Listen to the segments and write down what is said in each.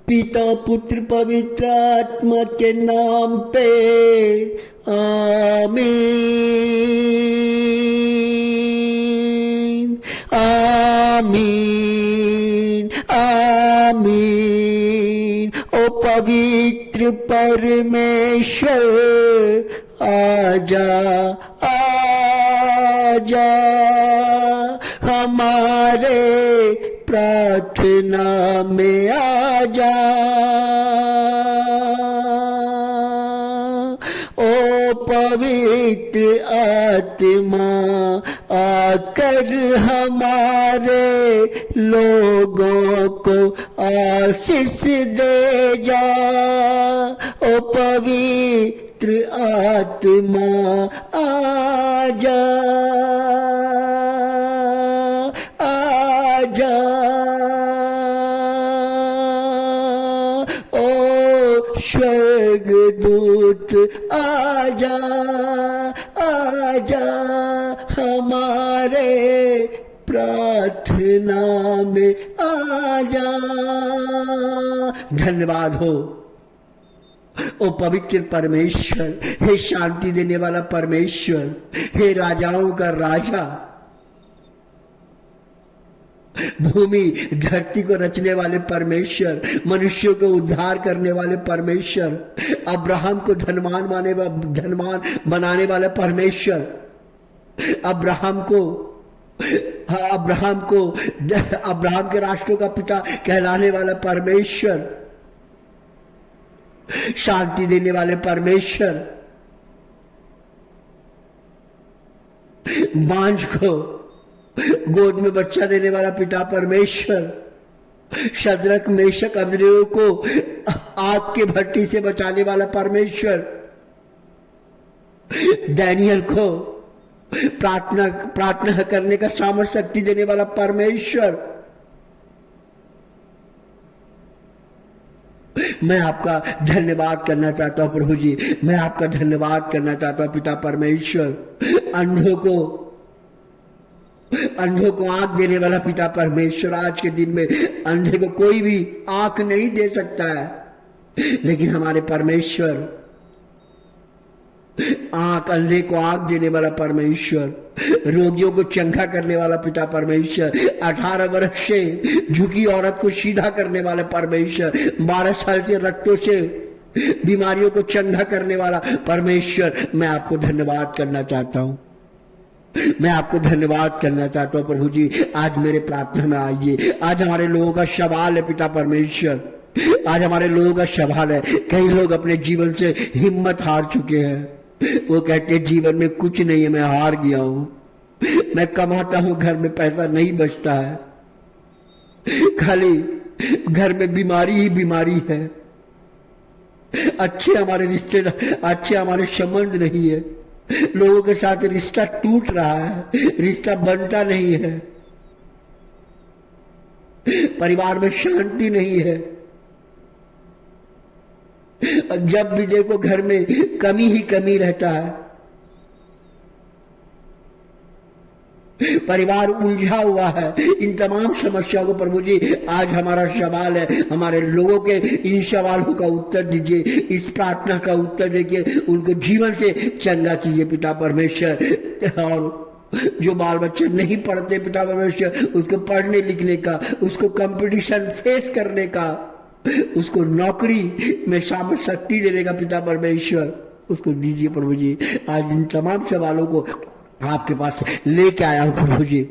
पिता पुत्र पवित्र आत्मा के नाम पे आमीन आमीन आमीन। ओ पवित्र परमेश्वर आजा आजा हमारे प्रार्थना में आजा। ओ पवित्र आत्मा आकर हमारे लोगों को आशीष दे जा। ओ पवित्र आत्मा आजा आजा। ओ स्वर्गदूत आजा आजा हमारे प्रार्थना में आजा। धन्यवाद हो ओ पवित्र परमेश्वर, हे शांति देने वाला परमेश्वर, हे राजाओं का राजा, भूमि धरती को रचने वाले परमेश्वर, मनुष्यों को उद्धार करने वाले परमेश्वर, अब्राहम को धनवान बनाने वाले परमेश्वर, अब्राहम के राष्ट्रों का पिता कहलाने वाला परमेश्वर, शांति देने वाले परमेश्वर, बांझ को गोद में बच्चा देने वाला पिता परमेश्वर, शद्रक मेशक अबेदनगो को आग के भट्टी से बचाने वाला परमेश्वर, दानियल को प्रार्थना करने का सामर्थ शक्ति देने वाला परमेश्वर, मैं आपका धन्यवाद करना चाहता हूं प्रभु जी, मैं आपका धन्यवाद करना चाहता हूं पिता परमेश्वर। अंधों को आंख देने वाला पिता परमेश्वर, आज के दिन में अंधे को कोई भी आंख नहीं दे सकता है, लेकिन हमारे परमेश्वर अंधे को आंख देने वाला परमेश्वर, रोगियों को चंगा करने वाला पिता परमेश्वर, 18 वर्ष से झुकी औरत को सीधा करने वाला परमेश्वर, 12 साल से रक्तों से बीमारियों को चंगा करने वाला परमेश्वर, मैं आपको धन्यवाद करना चाहता हूं, मैं आपको धन्यवाद करना चाहता हूं प्रभु जी। आज मेरे प्रार्थना में आइए। आज हमारे लोगों का सवाल है पिता परमेश्वर, आज हमारे लोगों का सवाल है। कई लोग अपने जीवन से हिम्मत हार चुके हैं, वो कहते हैं जीवन में कुछ नहीं है, मैं हार गया हूं, मैं कमाता हूं, घर में पैसा नहीं बचता है, खाली घर में बीमारी ही बीमारी है, अच्छे हमारे रिश्तेदार, अच्छे हमारे संबंध नहीं है, लोगों के साथ रिश्ता टूट रहा है, रिश्ता बनता नहीं है, परिवार में शांति नहीं है, जब भी देखो घर में कमी ही कमी रहता है, परिवार उलझा हुआ है। इन तमाम समस्याओं को प्रभु जी आज हमारा सवाल है, हमारे लोगों के इन सवालों का उत्तर दीजिए, इस प्रार्थना का उत्तर दीजिए, उनको जीवन से चंगा कीजिए पिता परमेश्वर। और जो बाल बच्चे नहीं पढ़ते पिता परमेश्वर, उसको पढ़ने लिखने का, उसको कंपटीशन फेस करने का, उसको नौकरी में सामर्थ शक्ति देने का पिता परमेश्वर, उसको दीजिए प्रभु जी। आज इन तमाम सवालों को आपके पास लेके आया हूं प्रभु जी।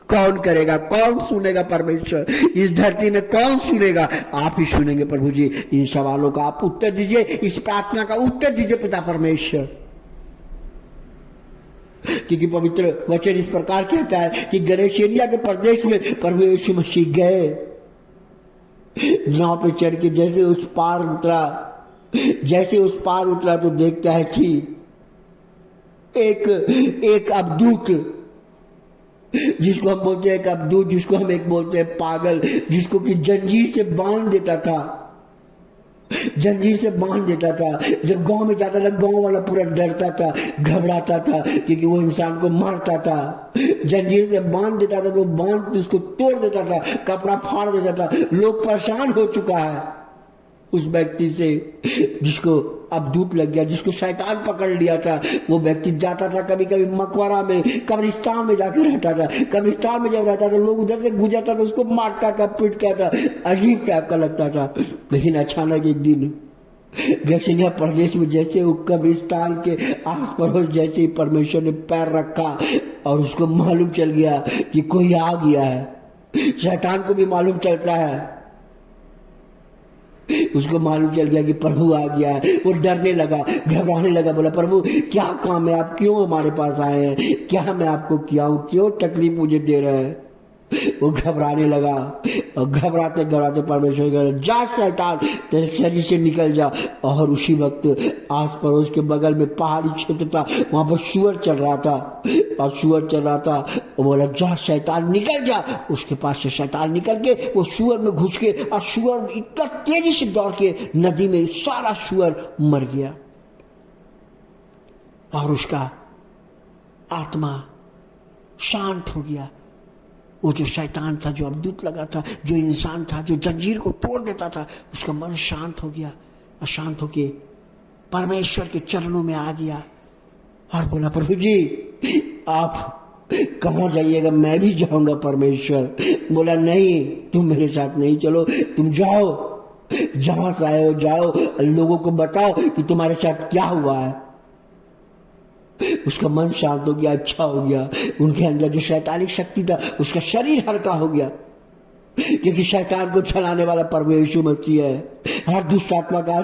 कौन करेगा, कौन सुनेगा परमेश्वर, इस धरती में कौन सुनेगा, आप ही सुनेंगे प्रभु जी। इन सवालों का आप उत्तर दीजिए, इस प्रार्थना का उत्तर दीजिए पिता परमेश्वर, क्योंकि पवित्र वचन इस प्रकार कहता है कि गरेशिया के प्रदेश में प्रभु यीशु मसीह गए, नाव पे चढ़ के जैसे उस पार उतरा तो देखता है कि एक अबदूत, जिसको हम बोलते हैं एक अबदूत, जिसको हम एक बोलते हैं पागल, जिसको कि जंजीर से बांध देता था, जंजीर से बांध देता था। जब गांव में जाता था गांव वाला पूरा डरता था, घबराता था, क्योंकि वो इंसान को मारता था। जंजीर से बांध देता था तो बांध उसको तोड़ देता था, कपड़ा फाड़ देता था। लोग परेशान हो चुका है उस व्यक्ति से जिसको अब धूप लग गया, जिसको शैतान पकड़ लिया था। वो व्यक्ति जाता था कभी कभी मकबरा में, कब्रिस्तान में जाकर रहता था। कब्रिस्तान में जब रहता था लोग उधर से गुजरता था, उसको मारता था, पीटता था, अजीब टाइप का लगता था। लेकिन अचानक एक दिन गैसिया प्रदेश में जैसे वो कब्रिस्तान के आस पड़ोस जैसे ही परमेश्वर ने पैर रखा और उसको मालूम चल गया कि कोई आ गया है। शैतान को भी मालूम चलता है, उसको मालूम चल गया कि प्रभु आ गया है। वो डरने लगा, घबराने लगा, बोला प्रभु क्या काम है, आप क्यों हमारे पास आए हैं, क्या मैं आपको किया हूं, क्यों तकलीफ मुझे दे रहे हैं। वो घबराने लगा और घबराते घबराते परमेश्वर कह जा शैतान तेरे शरीर से निकल जा। और उसी वक्त आस पड़ोस के बगल में पहाड़ी क्षेत्र था, वहां पर सूअर चल रहा था और सूअर चल रहा था और बोला जा शैतान निकल जा। उसके पास से शैतान निकल के वो सूअर में घुस के और सूअर इतना तेजी से दौड़ के नदी में सारा सूअर मर गया और उसका आत्मा शांत हो गया। वो जो शैतान था, जो अवधूत लगा था, जो इंसान था, जो जंजीर को तोड़ देता था, उसका मन शांत हो गया और शांत होके परमेश्वर के चरणों में आ गया और बोला प्रभु जी आप कहाँ जाइएगा, मैं भी जाऊंगा। परमेश्वर बोला नहीं तुम मेरे साथ नहीं चलो, तुम जाओ जहां से आए हो जाओ, लोगों को बताओ कि तुम्हारे साथ क्या हुआ है। उसका मन शांत हो गया, अच्छा हो गया। उनके अंदर जो शैतानिक शक्ति था उसका शरीर हल्का हो गया, क्योंकि शैतान को चलाने वाला प्रभु यीशु मसीह है। हर दुष्ट आत्मा का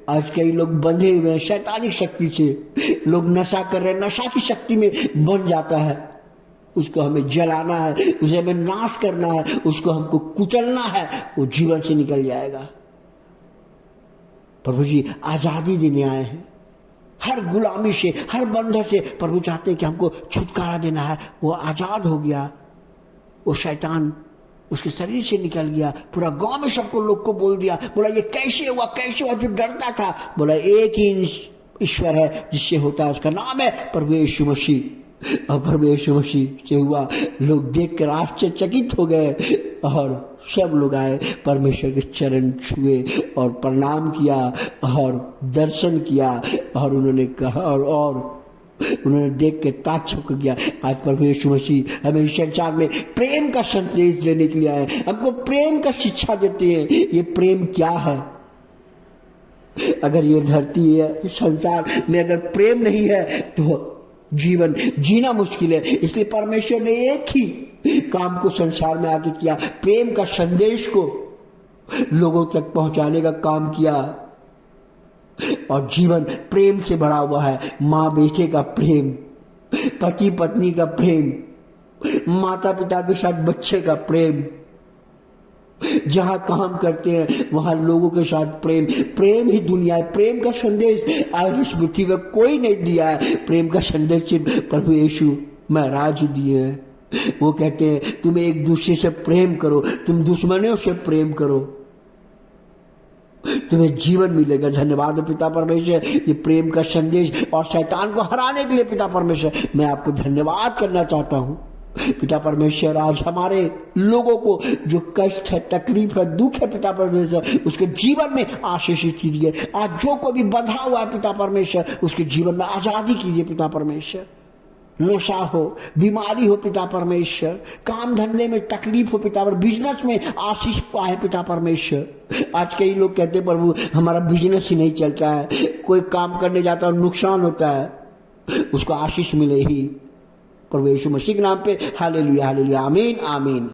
आज कई लोग बंधे हुए हैं शैतानिक शक्ति से। लोग नशा कर रहे हैं, नशा की शक्ति में बन जाता है। उसको हमें जलाना है, उसे हमें नाश करना है, उसको हमको कुचलना है, वो जीवन से निकल जाएगा। प्रभु जी आजादी देने आए हैं, हर गुलामी से, हर बंधन से प्रभु चाहते हैं कि हमको छुटकारा देना है। वो आजाद हो गया, वो शैतान उसके शरीर से निकल गया। पूरा गांव में सबको लोग को बोल दिया, बोला ये कैसे हुआ, कैसे हुआ। जो डरता था बोला एक ही ईश्वर है जिससे होता है, उसका नाम है प्रभु यीशु मसीह। और प्रभु यीशु मसीह से हुआ। लोग देख कर आश्चर्यचकित हो गए और सब लोग आए, परमेश्वर के चरण छुए और प्रणाम किया और दर्शन किया और उन्होंने कहा और उन्होंने देख के ताज्जुब गया। आज प्रभु यीशु मसीह हमें इस संसार में प्रेम का संदेश देने के लिए आए, हमको प्रेम का शिक्षा देते हैं। ये प्रेम क्या है? अगर ये धरती है, संसार में अगर प्रेम नहीं है तो जीवन जीना मुश्किल है। इसलिए परमेश्वर ने एक ही काम को संसार में आके किया, प्रेम का संदेश को लोगों तक पहुंचाने का काम किया। और जीवन प्रेम से भरा हुआ है, माँ बेटे का प्रेम, पति पत्नी का प्रेम, माता पिता के साथ बच्चे का प्रेम, जहां काम करते हैं वहां लोगों के साथ प्रेम। प्रेम ही दुनिया है। प्रेम का संदेश आज इस पृथ्वी में कोई नहीं दिया है। प्रेम का संदेश सिर्फ प्रभु यीशु महाराज ही दिए हैं। वो कहते हैं तुम एक दूसरे से प्रेम करो, तुम दुश्मनों से प्रेम करो, तुम्हें जीवन मिलेगा। धन्यवाद पिता परमेश्वर, ये प्रेम का संदेश और शैतान को हराने के लिए पिता परमेश्वर मैं आपको धन्यवाद करना चाहता हूं। पिता परमेश्वर आज हमारे लोगों को जो कष्ट है, तकलीफ है, दुख है पिता परमेश्वर, उसके जीवन में आशीषित कीजिए। आज जो कोई भी बंधा हुआ है पिता परमेश्वर, उसके जीवन में आजादी कीजिए पिता परमेश्वर। नशा हो, बीमारी हो पिता परमेश्वर, काम धंधे में तकलीफ हो पिता परमेश्वर, बिजनेस में आशीष पाए पिता परमेश्वर। आज कई लोग कहते प्रभु हमारा बिजनेस ही नहीं चलता है, कोई काम करने जाता है नुकसान होता है, उसको आशीष मिले ही प्रभु यीशु मसीह के नाम पे। हालेलुया हालेलुया, आमीन आमीन।